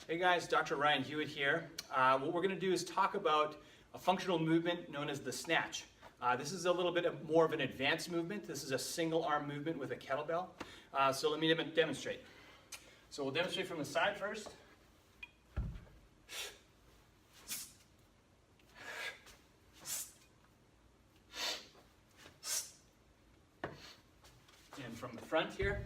Hey guys, Dr. Ryan Hewitt here. What we're going to do is talk about a functional movement known as the snatch. This is a little bit more of an advanced movement. This is a single arm movement with a kettlebell. So let me demonstrate. So we'll demonstrate from the side first. And from the front here.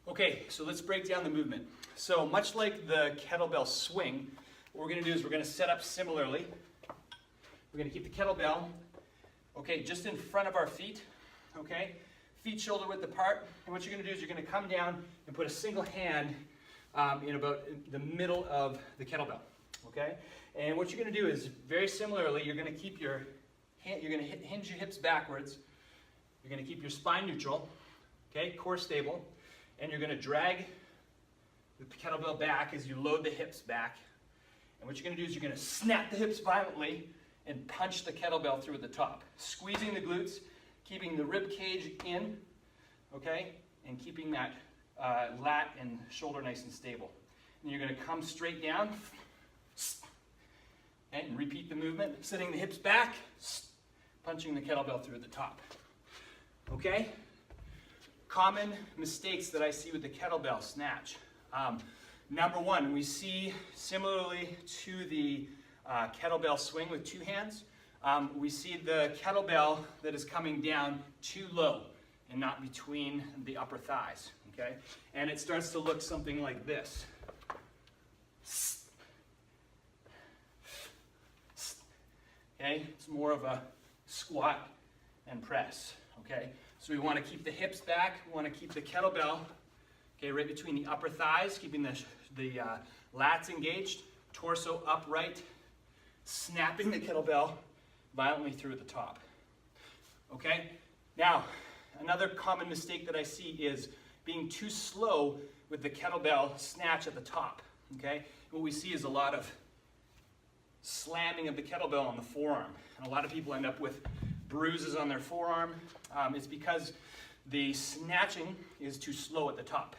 Okay, so let's break down the movement. So much like the kettlebell swing, what we're going to do is we're going to set up similarly. We're going to keep the kettlebell, okay, just in front of our feet, okay? Feet shoulder width apart. And what you're going to do is you're going to come down and put a single hand in about the middle of the kettlebell, okay? And what you're going to do is very similarly, you're going to keep your hand, you're going to hinge your hips backwards. You're going to keep your spine neutral, okay, core stable. And you're going to drag the kettlebell back as you load the hips back. And what you're going to do is you're going to snap the hips violently and punch the kettlebell through at the top. Squeezing the glutes, keeping the rib cage in, okay? And keeping that lat and shoulder nice and stable. And you're going to come straight down and repeat the movement, sitting the hips back, punching the kettlebell through at the top. Okay? Common mistakes that I see with the kettlebell snatch. Number one, we see similarly to the kettlebell swing with two hands, we see the kettlebell that is coming down too low and not between the upper thighs, okay? And it starts to look something like this. Okay, it's more of a squat and press, okay? So we want to keep the hips back, we want to keep the kettlebell, okay, right between the upper thighs, keeping the lats engaged, torso upright, snapping the kettlebell violently through at the top. Okay? Now, another common mistake that I see is being too slow with the kettlebell snatch at the top. Okay? What we see is a lot of slamming of the kettlebell on the forearm. And a lot of people end up with bruises on their forearm. It's because the snatching is too slow at the top.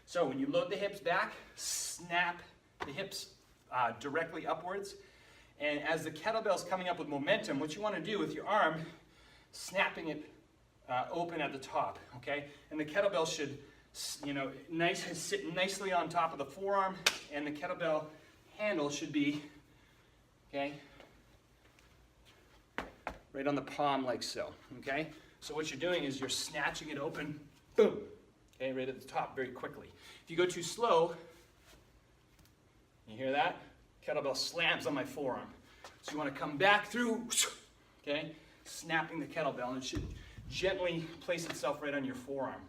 So when you load the hips back, snap the hips directly upwards. And as the kettlebell's coming up with momentum, what you want to do with your arm, snapping it open at the top, okay? And the kettlebell should, sit nicely on top of the forearm, and the kettlebell handle should be, okay, right on the palm like so, okay? So what you're doing is you're snatching it open, boom, okay, right at the top very quickly. If you go too slow, you hear that? Kettlebell slams on my forearm. So you want to come back through, okay, snapping the kettlebell, and it should gently place itself right on your forearm.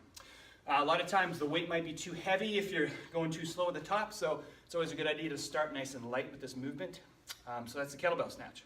A lot of times the weight might be too heavy if you're going too slow at the top, so it's always a good idea to start nice and light with this movement. So that's the kettlebell snatch.